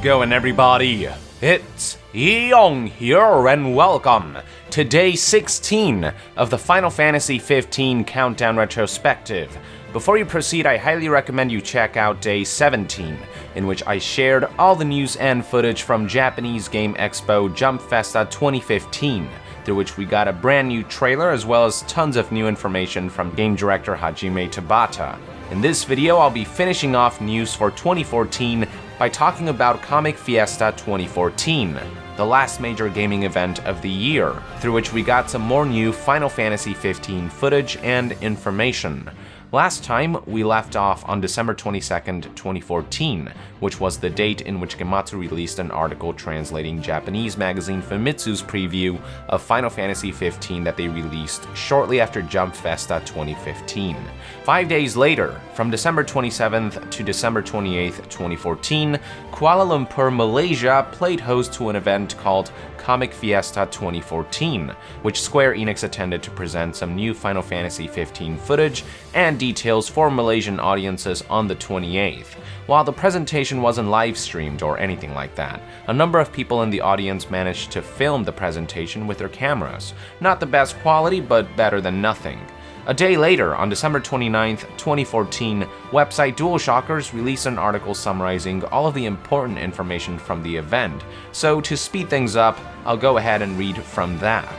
going, everybody? It's Yong here, and welcome to Day 16 of the Final Fantasy XV Countdown Retrospective. Before you proceed, I highly recommend you check out Day 17, in which I shared all the news and footage from Japanese Game Expo Jump Fiesta 2015, through which we got a brand new trailer as well as tons of new information from game director Hajime Tabata. In this video, I'll be finishing off news for 2014 by talking about Comic Fiesta 2014, the last major gaming event of the year, through which we got some more new Final Fantasy XV footage and information. Last time, we left off on December 22nd, 2014, which was the date in which Gematsu released an article translating Japanese magazine Famitsu's preview of Final Fantasy XV that they released shortly after Jump Fiesta 2015. 5 days later, from December 27th to December 28th, 2014, Kuala Lumpur, Malaysia played host to an event called Comic Fiesta 2014, which Square Enix attended to present some new Final Fantasy XV footage and details for Malaysian audiences on the 28th. While the presentation wasn't live streamed or anything like that, a number of people in the audience managed to film the presentation with their cameras. Not the best quality, but better than nothing. A day later, on December 29th, 2014, website DualShockers released an article summarizing all of the important information from the event, so to speed things up, I'll go ahead and read from that.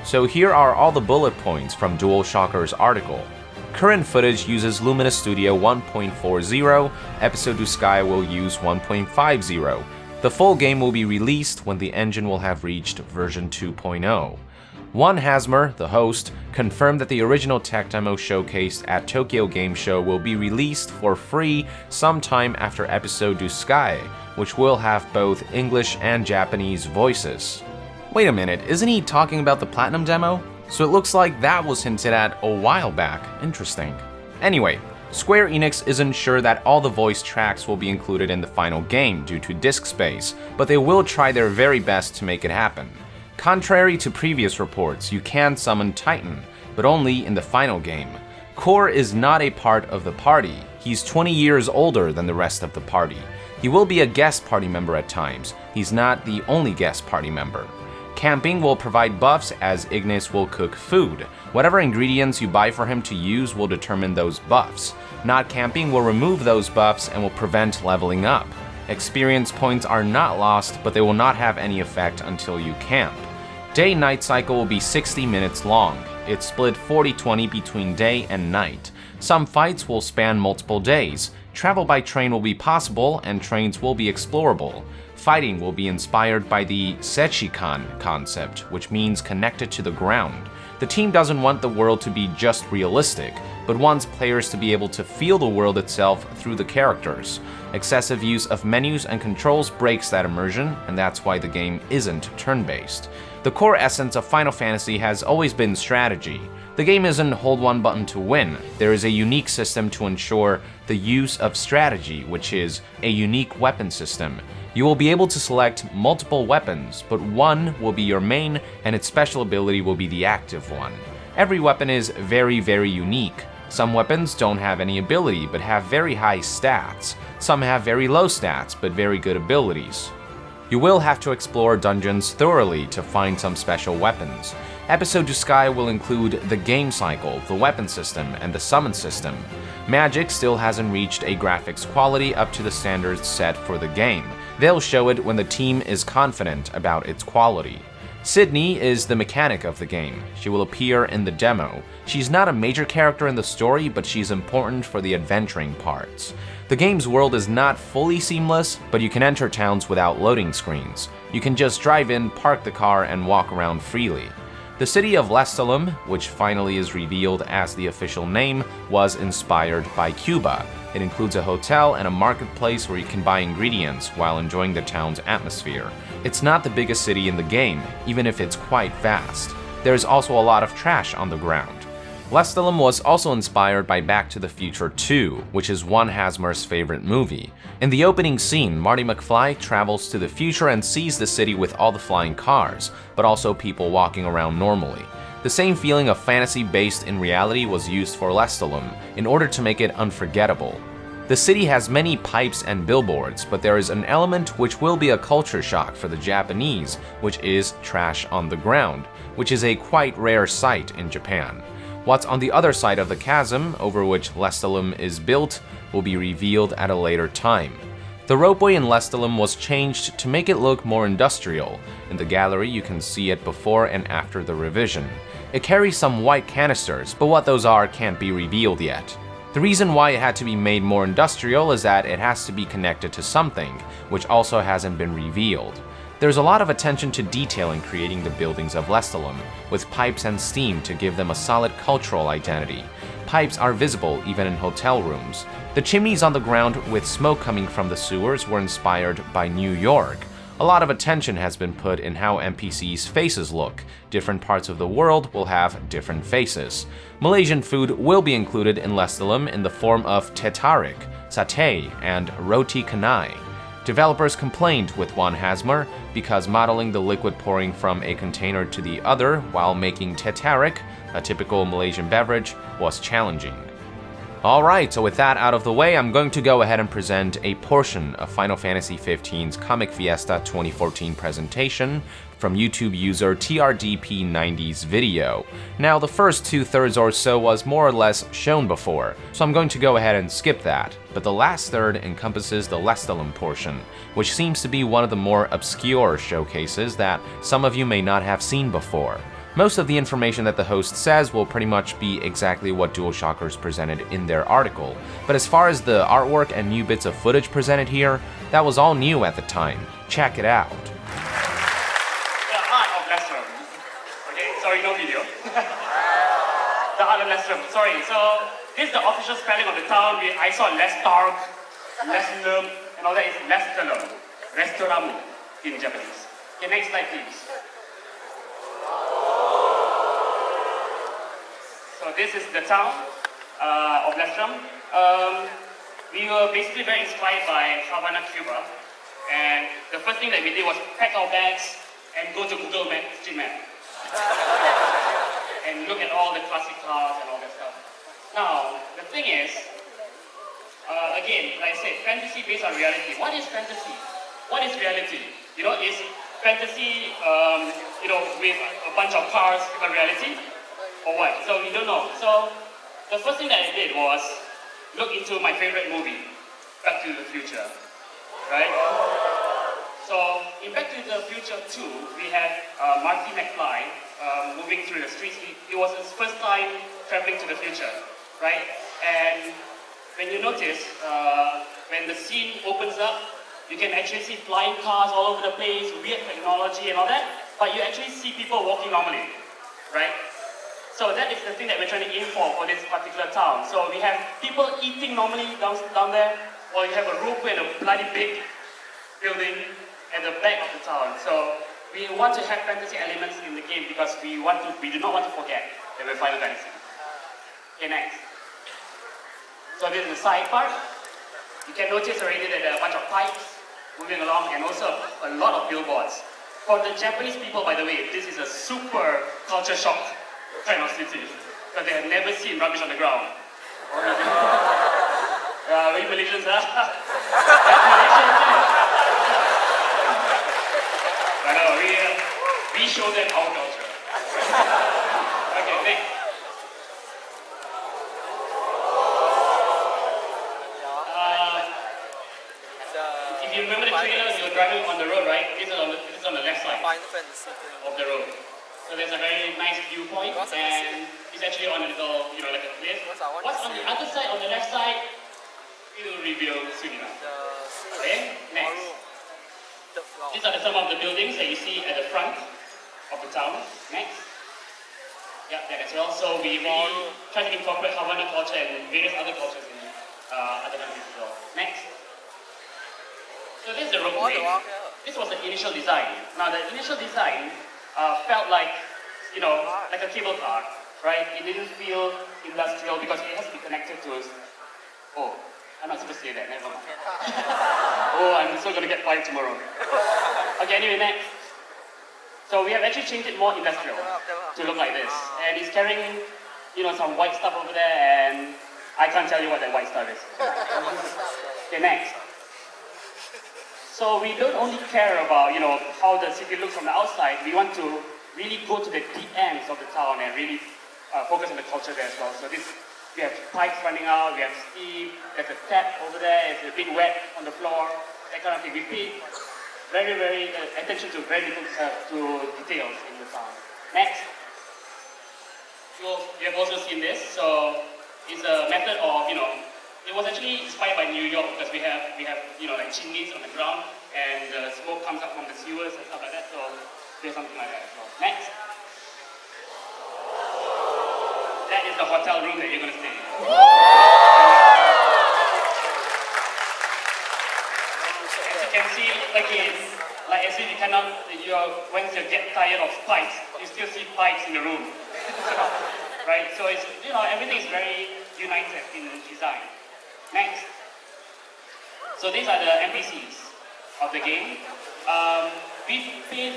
So here are all the bullet points from DualShockers' article. Current footage uses Lumina Studio 1.40, Episode to Sky will use 1.50. The full game will be released when the engine will have reached version 2.0. One Hasmer, the host, confirmed that the original tech demo showcased at Tokyo Game Show will be released for free sometime after Episode to Sky, which will have both English and Japanese voices. Wait a minute, isn't he talking about the Platinum demo? So it looks like that was hinted at a while back. Interesting. Anyway, Square Enix isn't sure that all the voice tracks will be included in the final game due to disk space, but they will try their very best to make it happen. Contrary to previous reports, you can summon Titan, but only in the final game. Core is not a part of the party. He's 20 years older than the rest of the party. He will be a guest party member at times. He's not the only guest party member. Camping will provide buffs as Ignis will cook food. Whatever ingredients you buy for him to use will determine those buffs. Not camping will remove those buffs and will prevent leveling up. Experience points are not lost, but they will not have any effect until you camp. Day-night cycle will be 60 minutes long. It's split 40-20 between day and night. Some fights will span multiple days. Travel by train will be possible, and trains will be explorable. Fighting will be inspired by the Sechikan concept, which means connected to the ground. The team doesn't want the world to be just realistic, but wants players to be able to feel the world itself through the characters. Excessive use of menus and controls breaks that immersion, and that's why the game isn't turn-based. The core essence of Final Fantasy has always been strategy. The game isn't hold one button to win. There is a unique system to ensure the use of strategy, which is a unique weapon system. You will be able to select multiple weapons, but one will be your main, and its special ability will be the active one. Every weapon is very, very unique. Some weapons don't have any ability, but have very high stats. Some have very low stats, but very good abilities. You will have to explore dungeons thoroughly to find some special weapons. Episode to Sky will include the game cycle, the weapon system, and the summon system. Magic still hasn't reached a graphics quality up to the standards set for the game. They'll show it when the team is confident about its quality. Sydney is the mechanic of the game. She will appear in the demo. She's not a major character in the story, but she's important for the adventuring parts. The game's world is not fully seamless, but you can enter towns without loading screens. You can just drive in, park the car, and walk around freely. The city of Lestallum, which finally is revealed as the official name, was inspired by Cuba. It includes a hotel and a marketplace where you can buy ingredients while enjoying the town's atmosphere. It's not the biggest city in the game, even if it's quite vast. There's also a lot of trash on the ground. Lestallum was also inspired by Back to the Future 2, which is one Hasmer's favorite movie. In the opening scene, Marty McFly travels to the future and sees the city with all the flying cars, but also people walking around normally. The same feeling of fantasy based in reality was used for Lestallum in order to make it unforgettable. The city has many pipes and billboards, but there is an element which will be a culture shock for the Japanese, which is trash on the ground, which is a quite rare sight in Japan. What's on the other side of the chasm, over which Lestallum is built, will be revealed at a later time. The ropeway in Lestallum was changed to make it look more industrial. In the gallery, you can see it before and after the revision. It carries some white canisters, but what those are can't be revealed yet. The reason why it had to be made more industrial is that it has to be connected to something, which also hasn't been revealed. There's a lot of attention to detail in creating the buildings of Lestallum, with pipes and steam to give them a solid cultural identity. Pipes are visible even in hotel rooms. The chimneys on the ground with smoke coming from the sewers were inspired by New York. A lot of attention has been put in how NPCs' faces look. Different parts of the world will have different faces. Malaysian food will be included in Lestallum in the form of teh tarik, satay, and roti canai. Developers complained with Wan Hasmer because modeling the liquid pouring from a container to the other while making teh tarik, a typical Malaysian beverage, was challenging. Alright, so with that out of the way, I'm going to go ahead and present a portion of Final Fantasy XV's Comic Fiesta 2014 presentation from YouTube user TRDP90's video. Now, the first 2/3 or so was more or less shown before, so I'm going to go ahead and skip that, but the last third encompasses the Lestallum portion, which seems to be one of the more obscure showcases that some of you may not have seen before. Most of the information that the host says will pretty much be exactly what DualShockers presented in their article, but as far as the artwork and new bits of footage presented here, that was all new at the time. Check it out. The art of Lestallum. Okay, sorry, no video. The art of Lestallum. Sorry, so this is the official spelling of the town. I saw Lestark, Lestallum, and all that is Lestallum. Restauramu in Japanese. Okay, next slide, please. So this is the town of Lestallum. We were basically very inspired by Havana, Cuba. And the first thing that we did was pack our bags and go to Google Street Map. And look at all the classic cars and all that stuff. Now, the thing is, again, like I said, fantasy based on reality. What is fantasy? What is reality? You know, is fantasy, with a bunch of cars a reality? Or what? So we don't know. So the first thing that I did was look into my favorite movie, Back to the Future, right? So in Back to the Future 2, we had Marty McFly moving through the streets. It was his first time traveling to the future, right? And when you notice, when the scene opens up, you can actually see flying cars all over the place, weird technology and all that, but you actually see people walking normally, right? So that is the thing that we're trying to aim for this particular town. So we have people eating normally down there, or you have a rope and a bloody big building at the back of the town. So we want to have fantasy elements in the game because we do not want to forget that we're Final Fantasy. Okay, next. So this is the side part. You can notice already that there are a bunch of pipes moving along and also a lot of billboards. For the Japanese people, by the way, this is a super culture shock kind of city, because they have never seen rubbish on the ground. We Malaysians, That's Malaysian too. I know, we show them our culture. Okay, next. If you remember the trailer, you're driving on the road, right? This is on the left side of the road. So there's a very nice viewpoint, and it's actually on a little, like a cliff. What's on the other side, on the left side, we will reveal soon enough. Okay, next. These are some of the buildings that you see at the front of the town. Next. Yep, that as well. So we really try to incorporate Havana culture and various other cultures in other countries as well. Next. So this is the roadway. This was the initial design. Now the initial design felt like, like a cable car, right? It didn't feel industrial because it has to be connected to us. Oh, I'm not supposed to say that, never mind. Oh, I'm still gonna get fired tomorrow. Okay, anyway, next. So we have actually changed it more industrial to look like this. And it's carrying, some white stuff over there, and I can't tell you what that white stuff is. Okay, next. So we don't only care about, how the city looks from the outside. We want to really go to the deep ends of the town and really focus on the culture there as well. So we have pipes running out, we have steam, there's a tap over there, there's a big wet on the floor, that kind of thing. We pay very, very attention to very little to details in the town. Next. You have also seen this. So it's a method of, it was actually inspired by New York because we have like chimneys on the ground and the smoke comes up from the sewers and stuff like that. So there's something like that as well. Next. That is the hotel room that you're going to stay in. As you can see, again, like as if once you get tired of pipes, you still see pipes in the room. Right? So it's, everything is very united in design. Next. So these are the NPCs of the game. We pay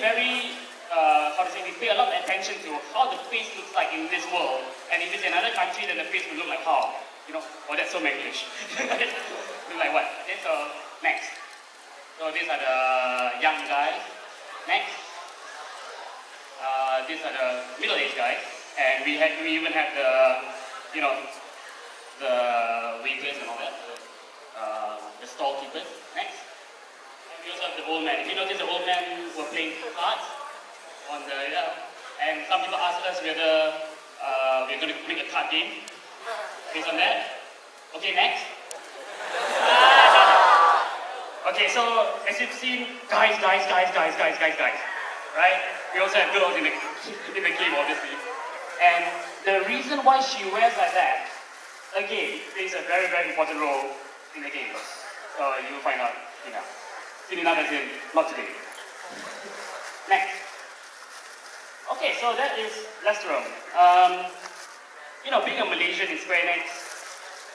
we pay a lot of attention to how the face looks like in this world. And if it's another country, then the face will look like how? Oh, that's so English. Look like what? Okay, so next. So these are the young guys. Next. These are the middle-aged guys. And we even have the waiters and all that, the stall keepers. Next. And we also have the old man. If you notice, the old men were playing cards on the, and some people asked us whether we're going to make a card game based on that. Okay, next. Okay, so as you've seen, guys, right? We also have girls in the game, obviously. And the reason why she wears like that, again, plays a very, very important role in the game. So you'll find out, Soon enough as in, not today. Next. Okay, so that is Lestallum. Being a Malaysian in Square Enix,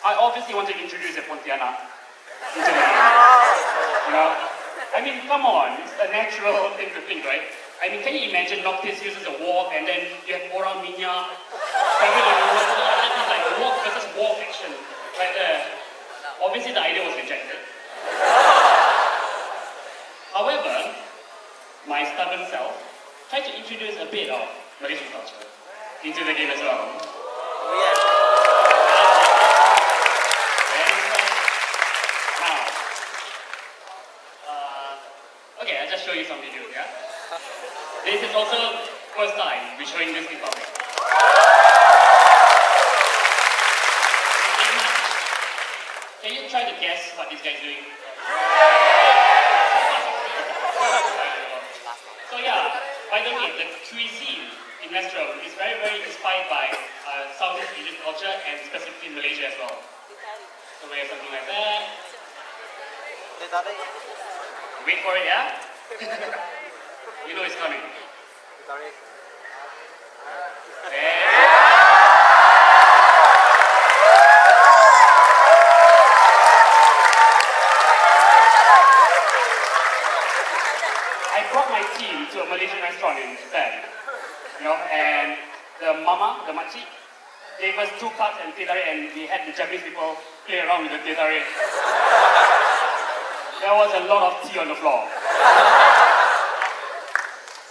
I obviously want to introduce a Pontianak into the game. I mean, come on, it's a natural thing to think, right? I mean, can you imagine Noctis uses a walk and then you have Orang Minyak, like walk versus walk action right there. Obviously the idea was rejected. However, my stubborn self tried to introduce a bit of Malaysian culture into the game as well. Okay, I'll just show you some videos, yeah? This is also first time we're showing this in public. Can you try to guess what this guy's doing? So yeah, by the way, the cuisine in Lestallum is very, very inspired by Southeast Asian culture and specifically Malaysia as well. So we have something like that. Wait for it, yeah? You know it's coming. I brought my team to a Malaysian restaurant in Japan, and the mama, the makcik, gave us 2 cards and teh tarik, and we had the Japanese people play around with the teh tarik. There was a lot of tea on the floor.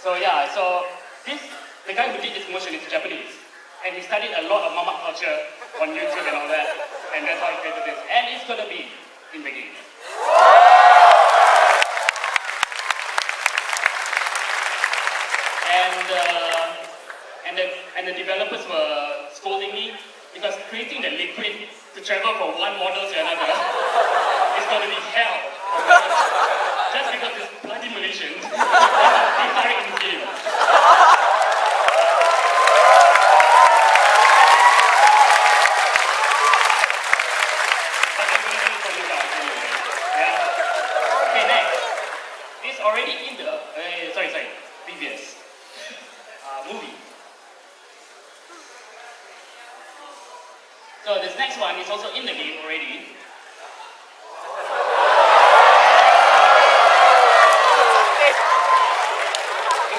So yeah, the guy who did this motion is Japanese, and he studied a lot of mama culture on YouTube and all that, and that's how he created this. And it's gonna be in the game. And the developers were scolding me because creating the liquid to travel from one model to another is going to be hell. Just because this bloody Malaysian is in the game. But I'm going to do it for you guys anyway. Yeah. Okay, next. It's already in the previous movie. So this next one is also in the game already. He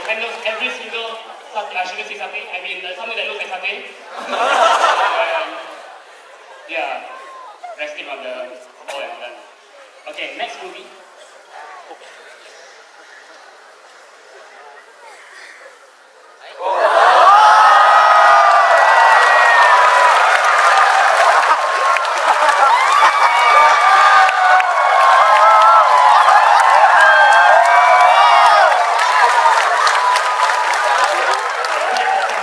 handles every single satay. I shouldn't say satay. I mean something that looks like satay. Yeah, resting on the ball and all that. Okay, next movie.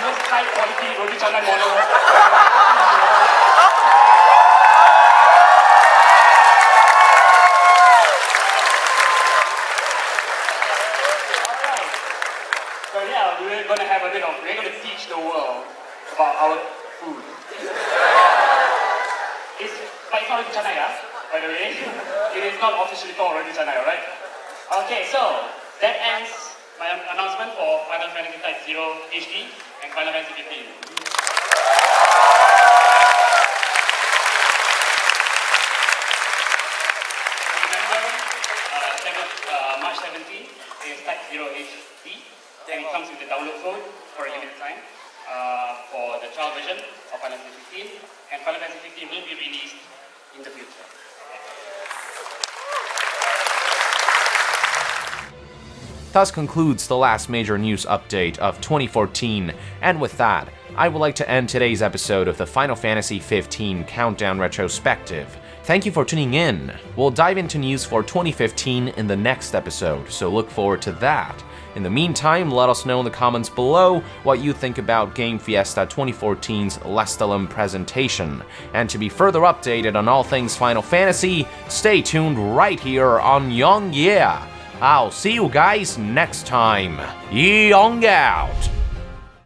Most high quality roti canai model. Alright. So yeah, we're gonna teach the world about our food. But it's not roti canai, by the way. It is not officially called roti canai, alright? Okay, so that ends my announcement for Final Fantasy Type 0 HD and Final Fantasy 15. Remember, March 17th is Type 0 HD, and it comes with the download code for a limited time for the trial version of Final Fantasy 15, and Final Fantasy 15 will be released in the future. Thus concludes the last major news update of 2014, and with that, I would like to end today's episode of the Final Fantasy XV Countdown Retrospective. Thank you for tuning in. We'll dive into news for 2015 in the next episode, so look forward to that. In the meantime, let us know in the comments below what you think about Game Fiesta 2014's Lestallum presentation. And to be further updated on all things Final Fantasy, stay tuned right here on Young Yeah. I'll see you guys next time. Young out!